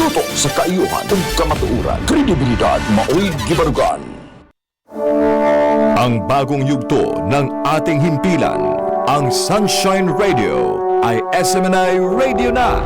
Tutok sa kaayuhan ug kamatuoran. Kredibilidad mao'y gibarugan. Ang bagong yugto ng ating himpilan, ang Sunshine Radio, ay SMNI Radio na.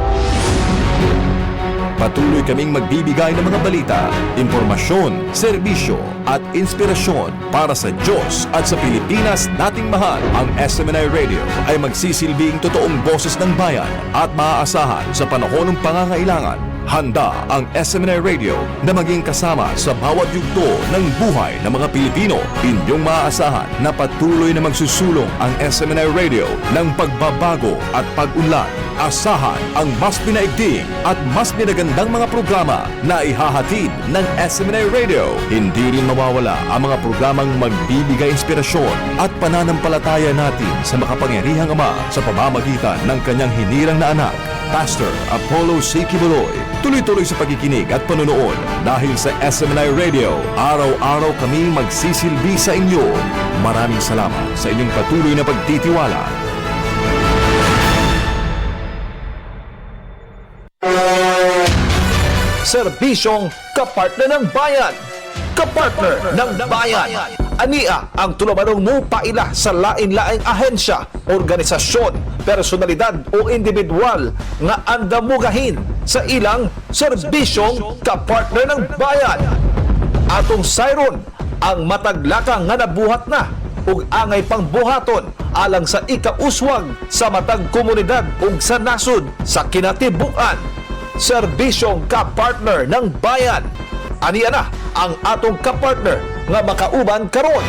Patuloy kaming magbibigay ng mga balita, impormasyon, serbisyo at inspirasyon para sa Diyos at sa Pilipinas nating mahal. Ang SMNI Radio ay magsisilbing totoong boses ng bayan at maaasahan sa panahon ng pangangailangan. Handa ang SMNI Radio na maging kasama sa bawat yugto ng buhay ng mga Pilipino. Inyong maaasahan na patuloy na magsusulong ang SMNI Radio ng pagbabago at pag-unlad. Asahan ang mas pinaigting at mas pinagandang mga programa na ihahatid ng SMNI Radio. Hindi rin mawawala ang mga programang magbibigay inspirasyon at pananampalataya natin sa makapangyarihang Ama sa pamamagitan ng kanyang hinirang na anak, Pastor Apollo C. Quiboloy. Tuloy-tuloy sa pagkikinig at panonood dahil sa SMNI Radio, araw-araw kami magsisilbi sa inyo. Maraming salamat sa inyong patuloy na pagtitiwala. Serbisyong kapartner ng bayan. Kapartner ng bayan. Ania ang tulamanong mo paila sa lain-laing ahensya, organisasyon, personalidad o individual nga andamugahin sa ilang serbisyong kapartner ng bayan. Atong sayron ang mataglaka nga nabuhat na ug angay pangbuhaton alang sa ikauswag sa matag komunidad ug sa nasod sa kinatibuk-an. Serbisyong kapartner ng bayan. Aniya na ang atong kapartner nga makauban karon.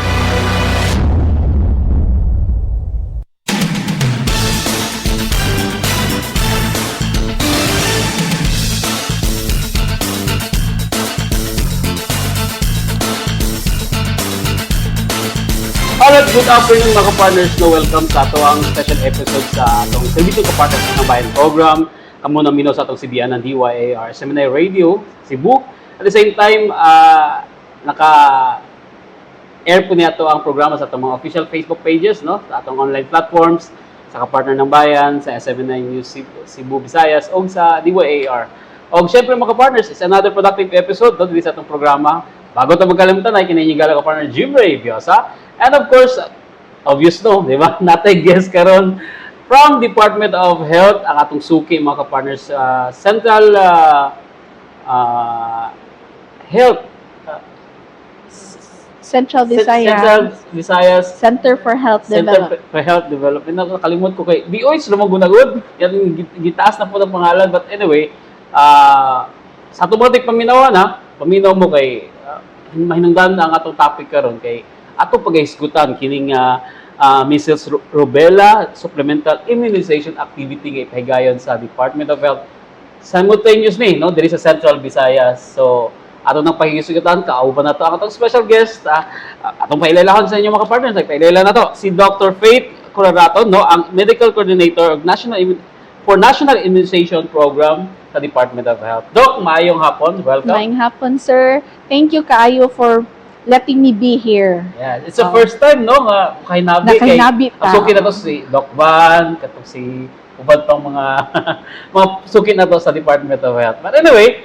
Alright, good afternoon mga partners. No, welcome sa atong special episode sa atong Serbisyong Kapartner ng Bayan program. Kamo na minaw sa atong CBN ng DYAR SMNI Radio, Cebu. At the same time, naka-air po niya ang programa sa atong mga official Facebook pages, no? Sa atong online platforms, sa Kapartner ng Bayan, sa SMNI News Cebu, Visayas, o sa DYAR. O syempre mga partners, it's another productive episode dito sa atong programa. Bago ito magkalimutan ay kininigala ka partner Jim Ray Biosa. And of course, obvious no, di ba? Natay guest karon from Department of Health, ang atong suki mga ka-partners, Central Health. Central Visayas. Central Visayas. Center for Health Development. Center for Health Development. Nakakalimot ko kay DOH, lumagunagod. Yan, gitaas na po ng pangalan. But anyway, sa tumatik paminawan ha, paminaw mo kay, mahinungdan ang atong topic karon kay atong paghisgutan kining measles, rubella, supplemental immunization activity kay pahigayon sa Department of Health. Simultaneously, no, diri sa Central Visayas. So, atong nang paghisgutan, kauban na to ang atong special guest. Atong pailalahan sa inyo mga partners, nagpailala na to si Dr. Faith Coraraton, no, ang Medical Coordinator of National Immunization Program sa Department of Health. Doc, maayong hapon. Welcome. Maayong hapon, sir. Thank you kaayo for letting me be here. Yeah, it's the first time, no, nga Nakahinabi pa. Suki na to si Doc Van, katong si ubad pang mga mga suki na to sa Department of Health. But anyway,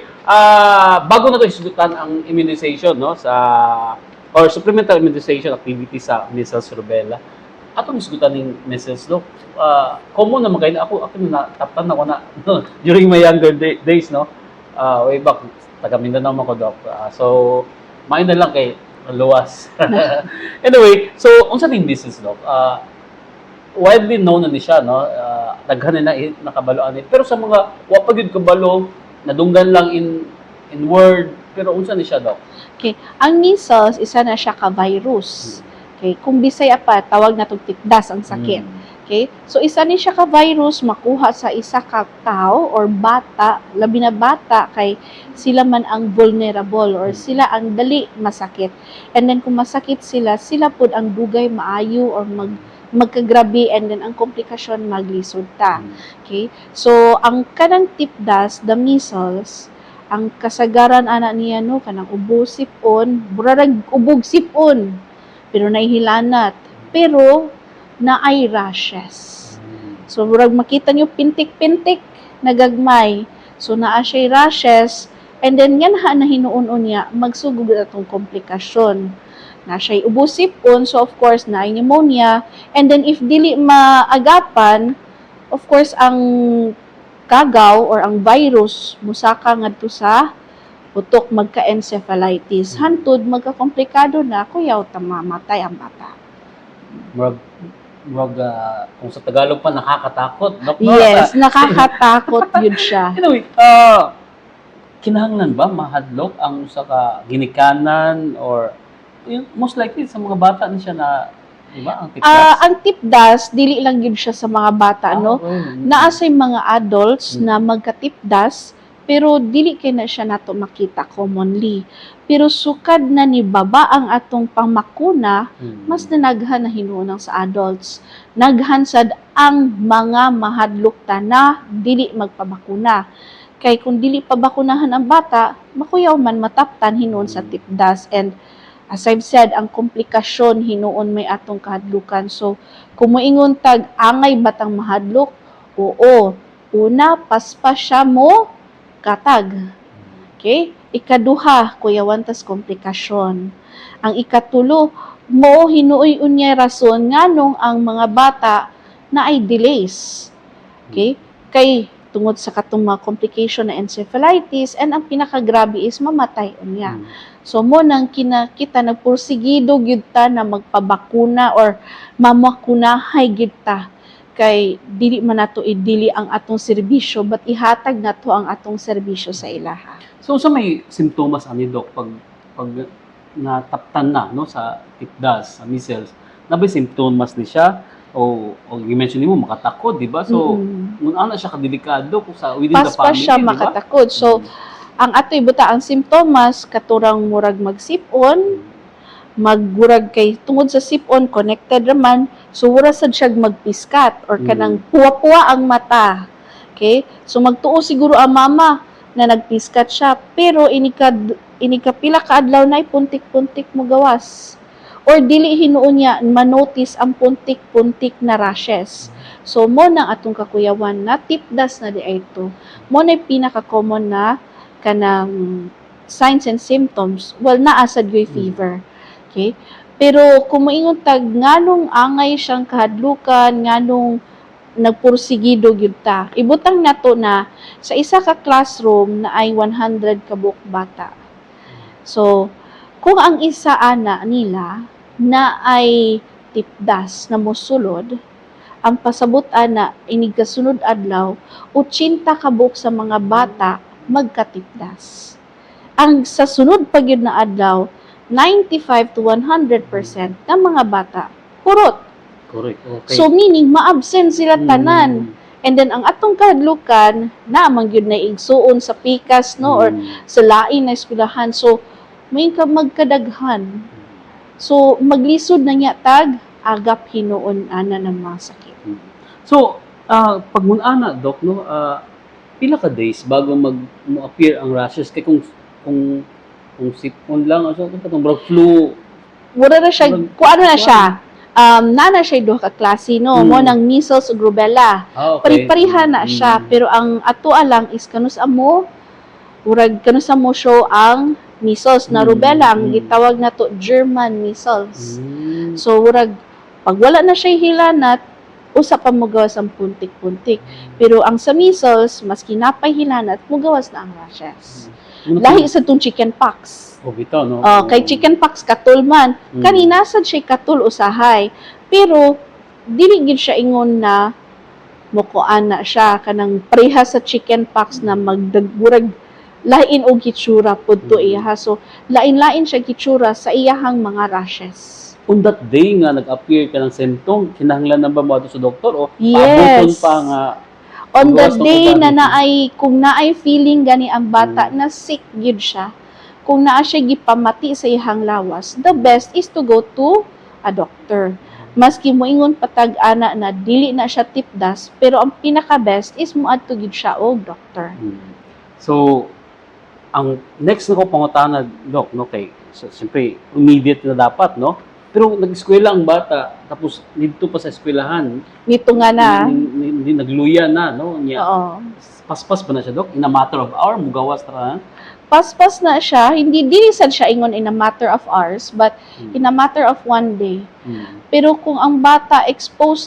bago na to isugutan ang immunization, no, or supplemental immunization activity sa measles, rubella. Atong isugutan ng measles, no. Common naman kayo, ako nataptan ako na no, during my younger days, no. Way back, taga Mindanao ako, Doc. So, main na lang kay luwas. Anyway, so unsa ning business, Doc? Widely known na ni siya, no? Daghan na nakabaloan ni. Pero sa mga wa pa gyud kabalo, nadunggan lang in word, pero unsa ni siya, Doc? Okay. Ang measles, isa na siya ka virus. Okay. Kung Bisaya pa, tawag na tong tikdas ang sakit. Okay? So, isa ni siya ka virus makuha sa isa ka tao or bata, labi na bata, kay sila man ang vulnerable or sila ang dali masakit. And then, kung masakit sila, sila pod ang dugay maayo or magkagrabe, and then ang komplikasyon maglisod ta. Okay? So, ang kanang tipdas, the measles, ang kasagaran ana niya no kanang ubog sipon, burarag ubog sipon, pero nahihilanat. Pero na ay rashes. So, murag makita nyo pintik-pintik, nagagmay. So naa siya rashes, and then yan ha na hinuon niya, magsugod atong komplikasyon. Na siya ubusipon, so of course na pneumonia, and then if dili maagapan, of course ang kagaw or ang virus musaka ngadto sa utok magka-encephalitis. Hantod magkakomplikado na kuyaw ta mamatay ang bata. Kung sa Tagalog pa, nakakatakot. Yes, nakakatakot yun siya. Anyway, kinahanglan ba mahadlok ang usa ka ginikanan or most likely sa mga bata ni siya na, di ba, ang tipdas? Ang tipdas, dili lang yun siya sa mga bata, no? Okay. Naasay mga adults na magkatipdas, pero dili kay na siya nato makita commonly. Pero sukad na ni baba ang atong pangmakuna, mas nanaghan na hinuon sa adults. Naghansad ang mga mahadlok ta na dili magpabakuna. Kay kung dili pabakunahan ang bata, makuyaw man mataptan hinuon sa tipdas. And as I've said, ang komplikasyon hinuon may atong kahadlukan. So, kung moingon tag angay batang mahadlok, oo, una paspas siya mo katag. Okay? Ikaduha, kuyawan tas komplikasyon. Ang ikatulo, mo hinuoy unyay rason nganong ang mga bata na ay delays. Okay? Kay tungod sa katong mga complication na encephalitis, and ang pinakagrabe is mamatay unya. So mo nang kita nagpursigido gyud ta na magpabakuna or mamakunahay gyud ta. Kay dili man nato idili ang atong serbisyo, but ihatag nato ang atong serbisyo sa ilaha. So may simptomas ani Doc pag nataptan na no sa tipdas, sa measles, nabay simptomas ni siya o i-mention nimo makatakod, di ba? So mun ana siya kadelikado kung sa within the Paspas family, siya di ba? makatakod. So ang atoy buta ang simptomas katurang murag magsipon, magburag kay tungod sa sipon connected raman, so wala sad siya magpiskat or kanang puwa-puwa ang mata. Okay? So magtuo siguro ang mama na nagpiskat siya, pero inikapila ka adlaw na puntik-puntik mo gawas. Or dili hinuon niya manotice ang puntik-puntik na rashes. So mo nang atong kakuyawan na tipdas na di ay ito. Mo na pinaka-common na kanang signs and symptoms. Well, naasad yung fever. Okay? Pero kung moingon tag nganong angay siyang kahadlukan, nganong nagpursigido gyud ta. Ibutang nato na sa isa ka classroom na ay 100 ka buok bata. So, kung ang isa ana nila na ay tipdas na mosulod, ang pasabutan na inig kasunod adlaw, 80 ka buok sa mga bata magkatipdas. Ang sa sunod pa gyud na adlaw, 95 to 100% ng mga bata purot. Correct. Okay. So meaning ma-absent sila tanan. And then ang atong kahadlukan na mangyud na igsuon sa pikas no or sa lain na eskwelahan. So may ka magkadaghan. So maglisod na niya tag agap hinuon ana ng mga sakit. So pag mun-ana Doc no, pila ka days bago mo-appear ang rashes kay kung sipon lang so katong flu. Wala na siya, kung ano na siya, nana siya duha ka klase no, mo nang measles ug rubella. Okay. Pari-pariha na siya, pero ang ato lang is kanus amo show ang measles na rubella, ang gitawag nato German measles. So murag pag wala na siya hilanat, usa pa mo gawas ang puntik-puntik. Pero ang sa measles, mas kinapay hilanat, mo gawas na ang rashes. Lahi sa itong chickenpox. Bitaw, no? Kay chickenpox katul man. Kanina sad siya katul usahay. Pero, dili gid siya ingon na mukuan na siya. Kanang pareha sa chickenpox na magdagburag lain og gitsura pudto iya. So, lain-lain siya gitsura sa iyahang mga rashes. On that day nga nag-appear ka ng symptom, kinahanglan na ba mo ato sa doktor o Yes. paabuton pa nga On the gawas ng day uban? na naay, kung naay feeling gani ang bata na sick gyud siya, kung naa siya gipamati sa ihang lawas, the best is to go to a doctor. Maski moingon patag ana na dili na siya tipdas, pero ang pinaka-best is moadto gyud siya og doctor. So, ang next na ko pangutana, Doc, no, kay, so, siyempre, immediate na dapat, no? Pero nag-eskwela ang bata, tapos dito pa sa eskwelahan, Nito nga na. hindi nagluya na, no? Niya, Oo. paspas ba na siya, Dok? In a matter of hour, mugawas na. Paspas na siya, hindi dilisan siya ingon in a matter of hours, but in a matter of one day. Pero kung ang bata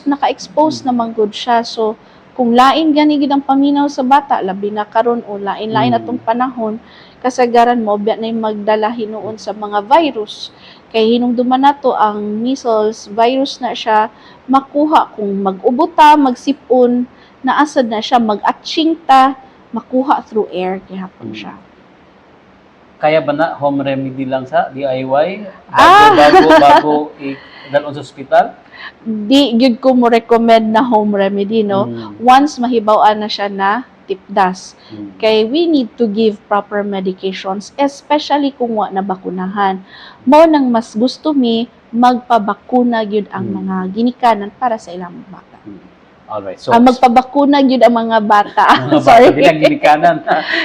naka-expose naman good siya, so kung lain gani gid ang paminaw sa bata, labi na karon o lain-lain atong panahon, kasagaran mo biya na magdala hinuon sa mga virus. Kay hinungduman nato ang measles virus na siya makuha kung mag-ubuta, magsipon, naasad na siya mag-atching ta, makuha through air gihapon siya. Kaya ba na home remedy lang sa DIY? Bago dalon sa ospital? Di gyud ko mo recommend na home remedy, no? Once mahibaw-an na siya na tipdas. Kay we need to give proper medications, especially kung wa na bakunahan. Mao nang mas gusto mi magpabakuna gyud ang mga ginikanan para sa ilang bata. Alright. So, Magpabakuna gyud ang mga bata. mga Sorry. bata ginikanan.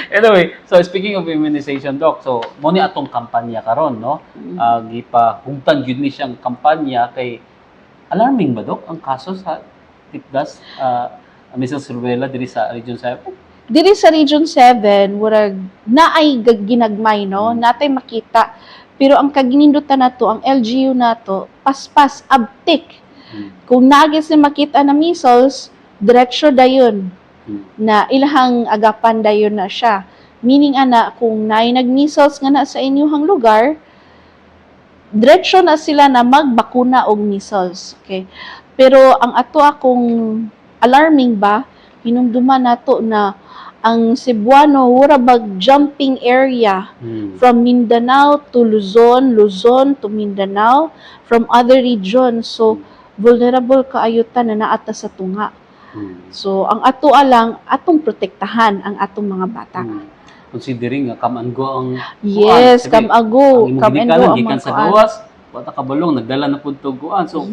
Anyway, so speaking of immunization, Doc, so mo ni atong kampanya karon, no? Gipahugtan gyud ni siyang kampanya kay alarming ba, Doc, ang kaso sa tipdas measles rubella diri sa Region 7? Diri sa Region 7, murag naay ginagmay, no? Natay makita. Pero ang kaginindutan nato, ang LGU nato, paspas, abtik. Kung nagis na makita na measles, diretsyo dayon na ilahang agapan dayon na siya. Meaning ana, kung naay nag-measles nga na sa inyong lugar, diretsyo na sila na magbakuna og measles. Okay? Pero ang ato akong alarming ba, hinumduman nato na ang Cebuano wala bag jumping area from Mindanao to Luzon, Luzon to Mindanao, from other regions. So vulnerable kaayutan na naata sa tunga. So ang ato lang atong protektahan ang atong mga bata. Considering nga come and go ang Yes, come and go, ang come and ginikanan, go ang gikan mga sa kuan. gawas, wata kabalong nagdala na pud tuguan. So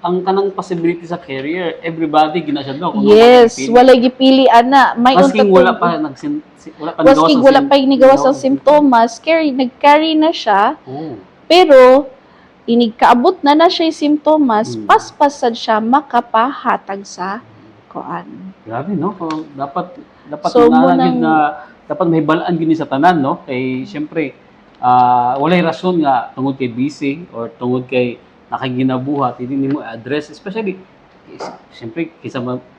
ang kanang possibility sa carrier, everybody gina siya, Doc. Yes, walay gipilian na. May masking unta wala pa wala pa Masking wala pa nigawas ang simptomas, nag-carry na siya. Oh. Pero inigkaabot na siya yung simptomas, paspasad siya makapahatag sa kuan. Grabe, no? So, dapat So, na munang- dapat may balaan gini sa tanan, no? Kay syempre walay rason nga tungod kay busy or tungod kay nakaginabuhat, hindi nimo address, especially syempre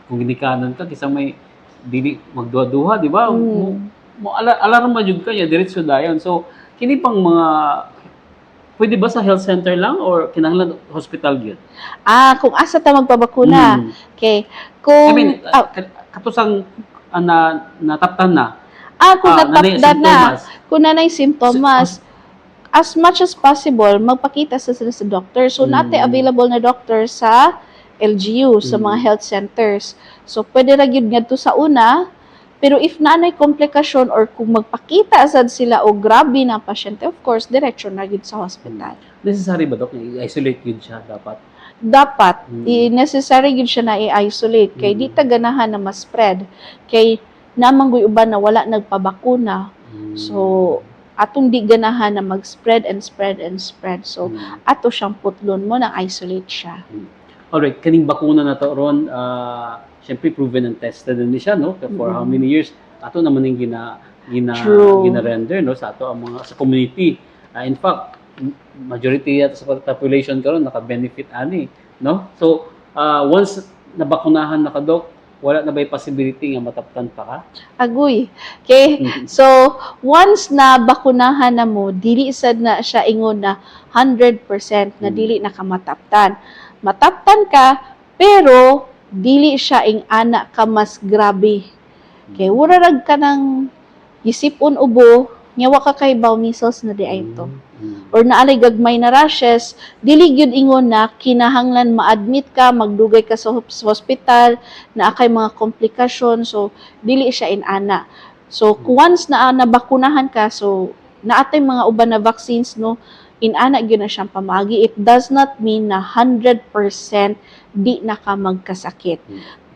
kung ginikanan ka kisa may dili magduha-duha, di ba? Mo alarma jud kanya diretso dayon. So kini pang mga pwede ba sa health center lang or kinahanglan hospital gyud? Kung asa ta magpabakuna. Okay. Kung I mean, katusang nataptan na. kung nanay natapdan na, simptomas. kung nanay simptomas, as much as possible, magpakita sa sila sa doctor. So, natin available na doctor sa LGU, sa mga health centers. So, pwede ra gyud ngadto sa una, pero if nanay komplikasyon or kung magpakita sad sila o grabe na ang pasyente, of course, direction na gyud sa hospital. Necessary ba, Doc? I-isolate yun siya dapat? Dapat, necessary gyud siya na i-isolate kay di ta ganahan na ma-spread. Kay namang uban na wala nagpabakuna. So, atong di ganahan na mag-spread and spread and spread. So, ato siyang putlon mo na isolate siya. Alright, kaning bakuna na to ron, syempre proven and tested din siya, no? For how many years? Ato naman yung True. gina-render, no? Sa ato ang mga sa community. In fact, majority yata sa population karon naka-benefit ani, no? So, once nabakunahan na ka, Doc, wala na ba'y possibility nga mataptan pa ka? Agoy. Okay? So, once na bakunahan na mo, dili sad na siya ingon na 100% na dili na ka mataptan. Mataptan ka, pero dili siya ing ana ka mas grabe. Okay? Wurarag ka ng isipon ubo, nyawa ka kay baw measles na di ay ito. Or naalay gagmay na rashes, dili gyud ingon na kinahanglan ma-admit ka, magdugay ka sa hospital, na akay mga komplikasyon, so dili siya inana. So once na nabakunahan ka, so naatay mga uban na vaccines, no, inana gyud na siyang pamagi. It does not mean na 100% di na ka magkasakit.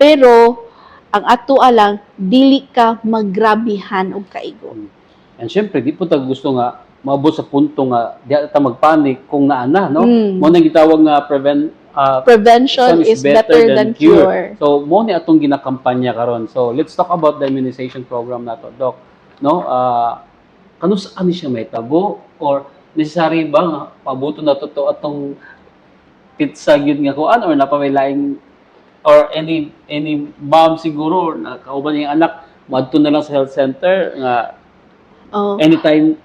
Pero ang ato lang, dili ka maggrabihan og kaigo. And syempre, di po tag gusto nga maabot sa punto nga di ata magpanik kung naana, no? Mm. Mo nang gitawag nga Prevention is better than cure. So mo ni atong ginakampanya karon. So let's talk about the immunization program nato, Doc. No? Kano saan siya may tabo or necessary ba nga pabuto na to atong pizza gyud nga kuan or napamailaing or any mom siguro na kauban yung anak madto na lang sa health center nga Oh. anytime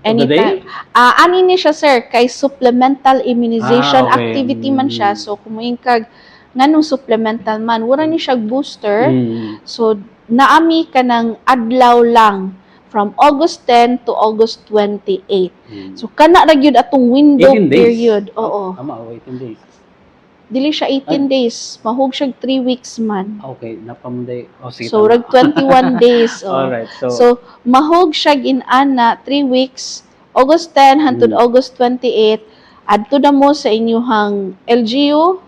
of the day? Ani ni siya, sir, kay supplemental immunization Ah, okay. activity man siya. So, kumuing kag nganong supplemental man, wala ni siya booster. Mm. So, naami ka ng adlaw lang from August 10 to August 28. Mm. So, kana ra gyud atong window 18 days. period. Oo. Tama, 18 days. Dili siya 18 days. Mahog siya 3 weeks man. Okay, napamday. Oh, sige. So, rag 21 days. Oh. Alright, So, mahog siya ginana 3 weeks, August 10 hangtod August 28, adto na mo sa inyuhang LGU,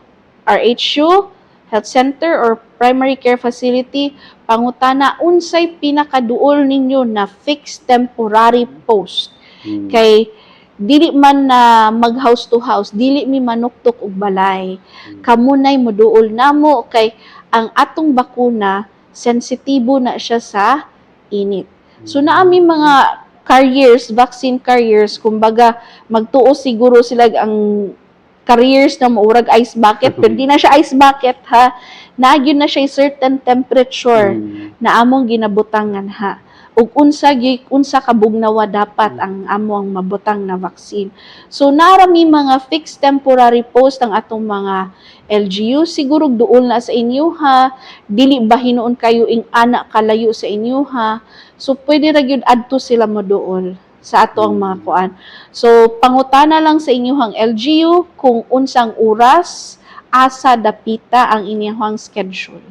RHU, health center or primary care facility, pangutana unsay pinakaduol ninyo na fixed temporary post. mm. Kay dili man na mag house to house, dili mi manuktok og balay. Kamunay moduol namo kay ang atong bakuna sensitibo na siya sa init. So naami mga carriers, vaccine carriers, kumbaga magtuo siguro sila ang carriers na maurag ice bucket, pero di na siya ice bucket ha. Nagyon na siya certain temperature na among ginabutangan ha. Ug unsa kabugnawa dapat ang among mabutang na vaccine. So narami mga fixed temporary post ang atong mga LGU, siguro duol na sa inyo ha, dili ba hinuon kayo ing ana kalayo sa inyo ha. So pwede ra gyud adto sila moduol sa ato ang mga kuan. So pangutana lang sa inyong LGU kung unsang oras asa dapita ang inyong schedule.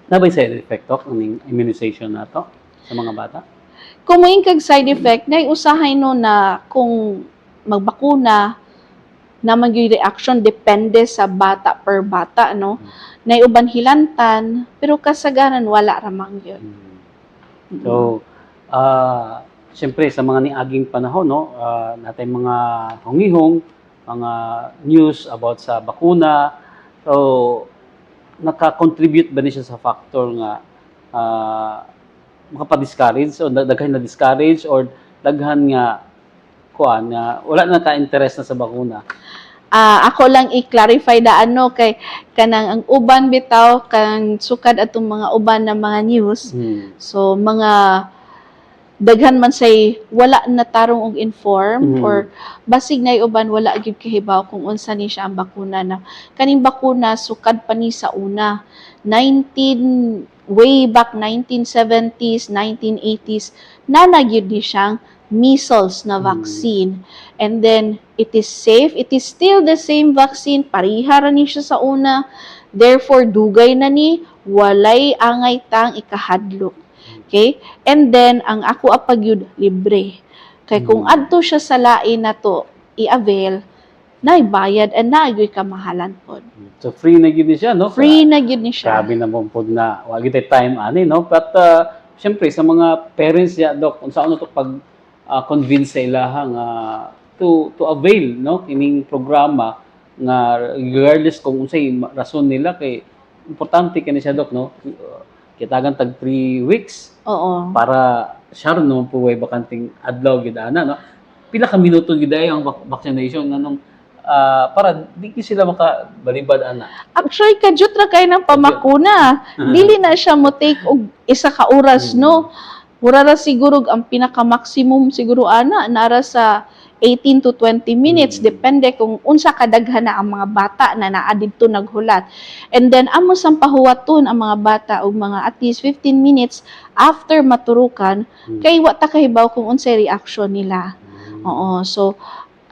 Nabay side effect of ang immunization nato sa mga bata? Kung may kag side effect, na usahay no na kung magbakuna, naman yung reaction depende sa bata per bata, no? Na uban hilantan, pero kasagaran wala ramang yun. So, siyempre sa mga niaging panahon, no, natin mga hungihong, mga news about sa bakuna, so, naka-contribute ba niya sa factor nga makapa-discourage o daghan na discourage or daghan nga kuan nga wala na ka-interest na sa bakuna? Ako lang i-clarify da ano kay kanang ang uban bitaw kang sukad atong mga uban na mga news. So mga daghan man say wala na tarong og inform or basig na uban wala gyud kahibaw kung unsa ni siya ang bakuna na kaning bakuna sukad pa ni sa una way back 1970s 1980s na nagyud ni siyang measles na vaccine. And then, it is safe. It is still the same vaccine. Pariha ra ni siya sa una. Therefore, dugay na ni, walay angay tang ikahadlok. Okay? And then, ang ako apagyud libre. Kay kung adto siya sa lain na to, i-avail, naibayad and nagyoy kamahalan pod. So, free na gyud ni siya, no? Free na gyud ni siya. Grabe na po na, wag gyud time ani, no? But, syempre, sa mga parents ya, Doc, kung saan to pag convince sa ilahang to avail no kining programa nga regardless kung unsay rason nila kay importante kani siya, Doc, no, kitagan tag 3 weeks para sure no po way bakanting adlaw gid ana, no, pila ka minuto gid ay ang vaccination nganong para di sila makabalibad ana. Actually, kadyot ra kay ng pamakuna. Dili na siya mo take og isa ka oras, no? Mura ra siguro ang pinaka-maximum siguro ana nara sa 18 to 20 minutes depende kung unsa kadaghan na ang mga bata na naa didto naghulat. And then amo sang pahuwaton ang mga bata og mga at least 15 minutes after maturukan kay wa ta kahibaw kung unsay reaction nila. Oo, so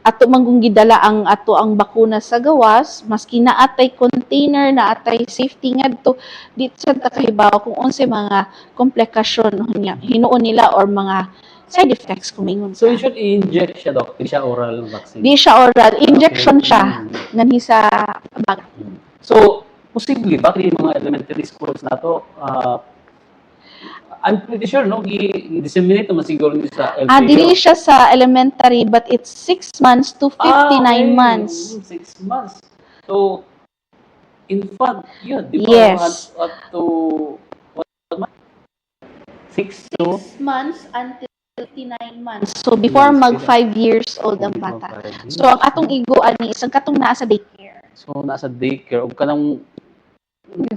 ato manggong gidala ang ato ang bakuna sa gawas maski naatay container naatay safety ngadto di sa ta kahibaw kung unsay mga komplikasyon hinuon nila or mga side effects kumingon. So, you should i-inject siya, Doc. Di siya oral vaccine. Di siya oral, injection siya nganhi sa bag. So, posible ba kay mga elementary schools nato I'm pretty sure, no, i-disseminate naman siguro nito sa LGU. Dili siya sa elementary, but it's 6 months to 59 months. 6 months. So, infant, yun, di ba? Yes. Up to, what month? 6 to? 6 months until 59 months. So, before mag 5 years old ang bata. So, ang atong iguan ni isang katong naa sa daycare. So, nasa daycare, o ka nang,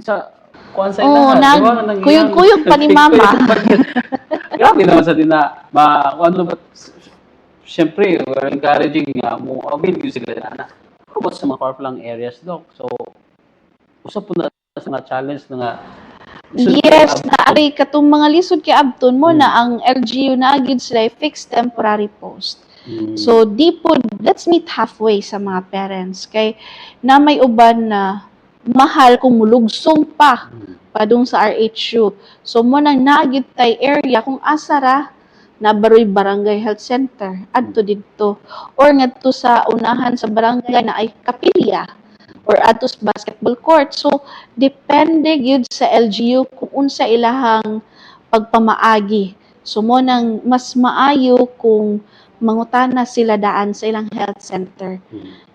sa, kuhan sa Oo, ilahan, di ba? kuyog-kuyog pa ni mama. Grabe naman sa tina, ano ba, siyempre, we're encouraging nga, mo, avail yun sila na, about sa mga far-flung areas, Doc. So, usap po na sa mga challenge na nga, Yes, naari katong mga lisod kay Abton mo na ang LGU na agad sila fixed temporary post. So, di po, let's meet halfway sa mga parents. Kay na may uban na mahal kung mulugsong pa padung sa RHU. So, mo nang naagid tay area kung asara na baroy barangay health center adto didto or ngadto sa unahan sa barangay na ay kapilya or adto sa basketball court. So, depende gyud sa LGU kung unsa ilahang pagpamaagi. So, mo nang mas maayo kung mangutana sila daan sa ilang health center.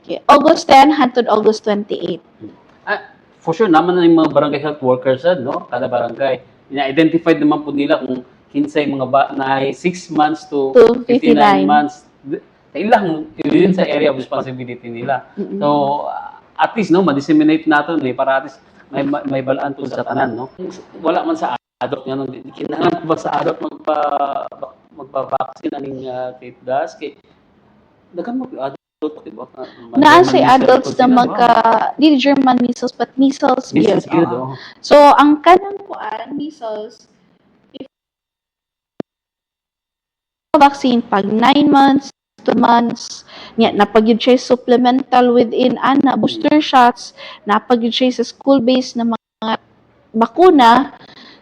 Okay. August 10 hangtod August 28. For sure, naman na yung mga barangay health workers, no? Kada barangay. Ina-identified naman po nila kung kinsay mga na 6 months to 59 months. Ilang, yun sa area of responsibility nila. So, at least, no, ma-disseminate natin, para at least may balaan to sa tanan, no? Wala man sa adult nga, no? Kinangan ba sa adult magpa-vaccine aning tetanus kay dagan mo adult diba? Naa say adults na di German measles but measles Measles yun. yun, oh. So ang kanang kuan measles if vaccine pag 9 months 2 months nya napagyud siya supplemental within ana booster shots napagyud siya sa school based na mga bakuna.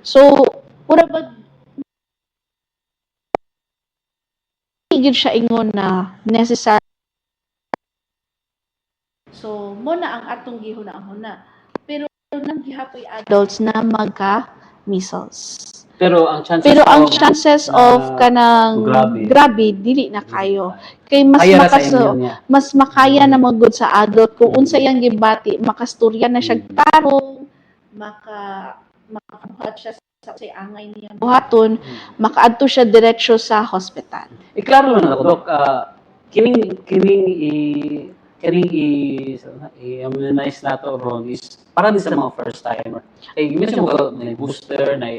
So pura ba gid siya ingon na necessary. So, mo na ang atong gihuna-huna. Pero nang gihapoy adults na magka-measles. Pero ang chances of kanang grabe dili na kayo. Kay mas mas makaya na magud sa adult kung unsa iyang gibati, makastorya na siya tarong, makabuhat siya sa angay niya buhaton, makaadto siya diretso sa hospital. Klaro lang ako, Dok. I-immunize nato ron is para din sa mga first timer. Mention mo na booster, na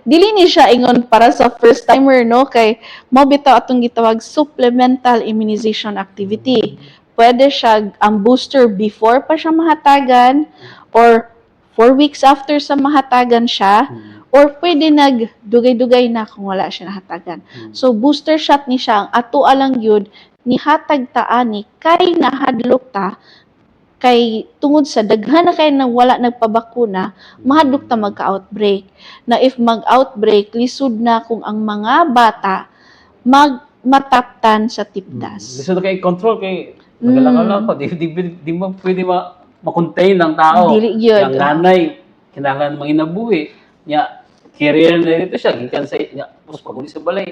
dili ni siya ingon para sa first timer, no? Kay mo bitaw atong gitawag supplemental immunization activity. Pwede siya ang booster before pa siya mahatagan or 4 weeks after sa mahatagan siya or pwede nagdugay-dugay na kung wala siya nahatagan. So booster shot ni siya ang ato alang yun ni hatag taani kay nahadlok ta kay tungod sa daghan na kay nang wala nagpabakuna mahadlok ta magka-outbreak na if mag-outbreak lisod na kung ang mga bata mataptan sa tipdas. Lisod kay control kay nagalangaw ko di mo pwede ma-contain ng tao. Dili yun. Yung nanay kinahanglan manginabuhi nya career na dito siya gikan sa nya pus paguli sa balay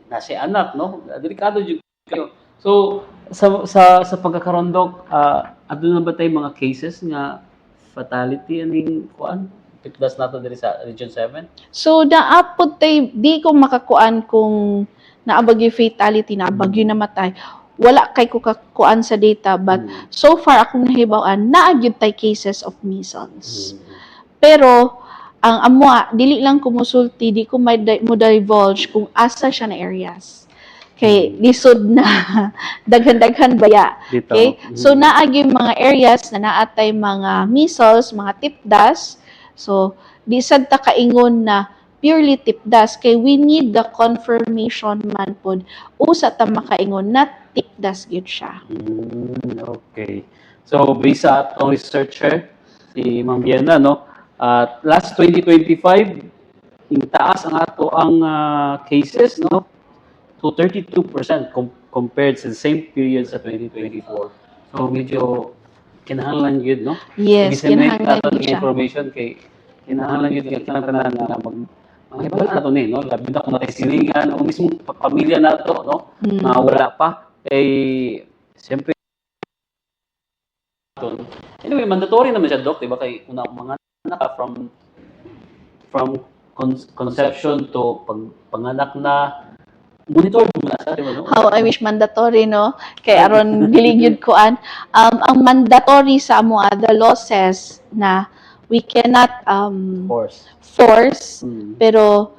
nasi anak, no, delikado jud kayo. So sa pagkakaroon, Dok, adto na ba tay mga cases nga fatality aning kuan tipdas nato diri sa Region 7? So naapod tay di ko makakuan kung naabag yung fatality, naabag yung namatay. Wala kay ko kakuan sa data but so far akong nahibaw-an naagyud tay cases of measles. Pero ang amwa dili lang kumusulti, di ko mo divulge kung asa siya na areas. Okay, lisod na daghan-daghan baya. Okay? So naagi mga areas na naatay mga measles, mga tipdas. So di sad ta kaingon na purely tipdas kay we need the confirmation man pod usa ta makaingon na tipdas gyud siya. Okay. So based sa atong researcher si Ma'am Biena, no, last 2025 yung taas ang ato ang cases, no, to 32% compared sa same period sa 2024. So medyo kinahanglan yun, no? Yes, kinahanglan yun siya. Information kay kinahanglan yun kinahanglan na Ang iba na ito no? Labi na kung natin silingan, o mismo pamilya na ito, no? Na wala pa, eh, siyempre, anyway, mandatory naman siya, Doc, di ba? Kay una mga anak from conception to panganak na, monitor mo na siya, di ba? No? How I wish mandatory, no? Kay aron giligid kuan. Ang mandatory sa amo the law says na we cannot force, pero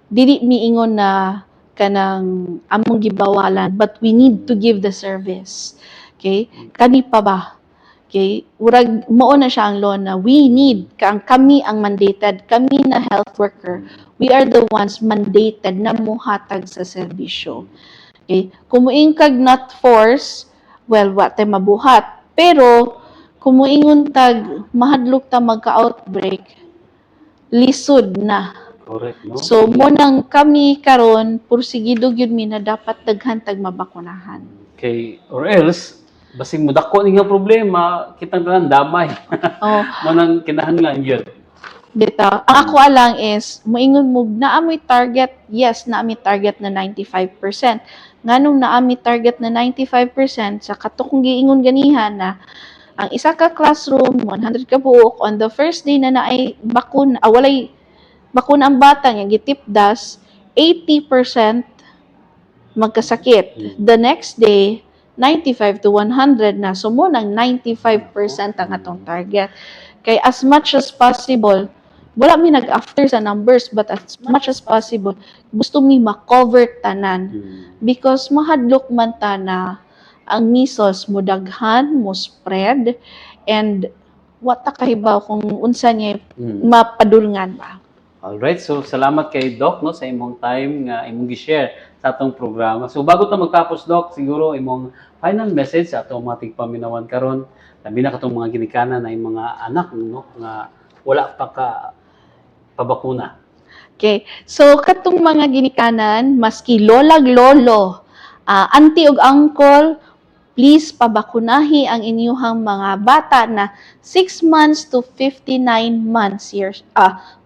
dili miingon na kanang among gibawalan, but we need to give the service. Okay? Kani pa ba? Okay? Urag mao na siya ang law na we need, kami ang mandated, kami na health worker, we are the ones mandated na muhatag sa serbisyo. Okay? Kung muing kag not force, well, wa tay mabuhat. Pero kung muingon tag mahadlok ta magka-outbreak, lisod na. Correct, no? So, mo nang kami karon pursigido gyud mi na dapat daghan tag mabakunahan. Okay, or else, basing mo dako nga problema, kitang tanan damay. Oh, Mo nang kinahanglan yun. bitaw. Ang ako alang is moingon mo naami target, yes, naami target na 95%. Nganong naami target na 95% sa katong giingon ganihan na ang isa ka classroom 100 ka buok on the first day na naay bakuna, walay bakuna ang bata nga gitipdas, 80% magkasakit. The next day 95 to 100 na, so mo nang 95% ang atong target. Kay as much as possible, wala mi nag-after sa numbers, but as much as possible, gusto mi ma-cover tanan. Because mahadlok man ta na ang measles mo daghan, mo spread, and wata kahibaw kung unsa niya mapadulngan ba. Alright, so salamat kay Doc no sa imong time nga imong gi-share sa atong programa. So bago ta magtapos, Doc, siguro imong final message sa atong mga tigpaminawan karon, labi na katong mga ginikanan na imong mga anak no nga wala pa ka pabakuna. Okay, so katong mga ginikanan, maski lolag lolo, auntie ug uncle, please pabakunahi ang inyuhang mga bata na 6 months to 59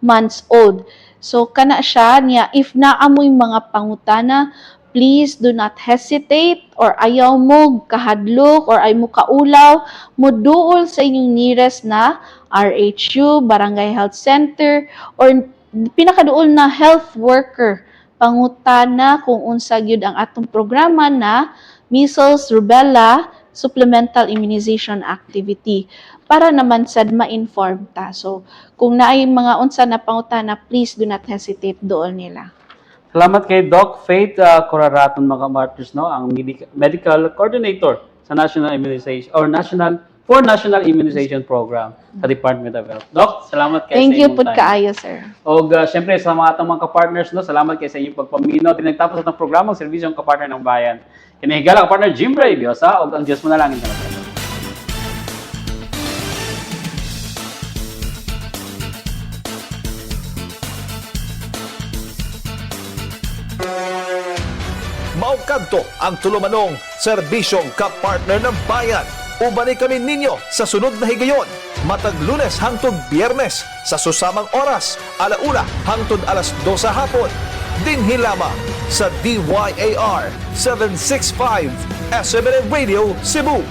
months old. So kana siya niya, if naamoy mga pangutana, please do not hesitate, or ayaw mo kahadlok or ay mo kaulaw, muduol sa inyong nearest na RHU, Barangay Health Center, or pinakaduol na health worker. Pangutana kung unsa gyud ang atong programa na measles, rubella, supplemental immunization activity para naman sad ma-inform ta. So, kung naay mga unsa na pangutana, please do not hesitate doon nila. Salamat kay Doc Faith Coraraton mga martyrs no, ang medical coordinator sa National Immunization or National Immunization Program sa Department of Health. Doc, salamat kay Thank sa you inyong pud time. kaayo, sir. O siyempre sa mga atong mga kapartners, no, salamat kayo sa inyong pagpaminaw. Tinagtapos ang programang Serbisyong Kapartner ng Bayan. Kinahigala kapartner Jim Ray Biosa o ang Diyos mo na lang ito. Maukadto ang tulumanong serbisyong kapartner ng bayan. Ubani kami ninyo sa sunod na higayon. Matag Lunes hangtod Biyernes sa susamang oras, 1:00 hangtod 2:00 hapon. Dinhi lamang sa DYAR 765 SMN Radio Cebu.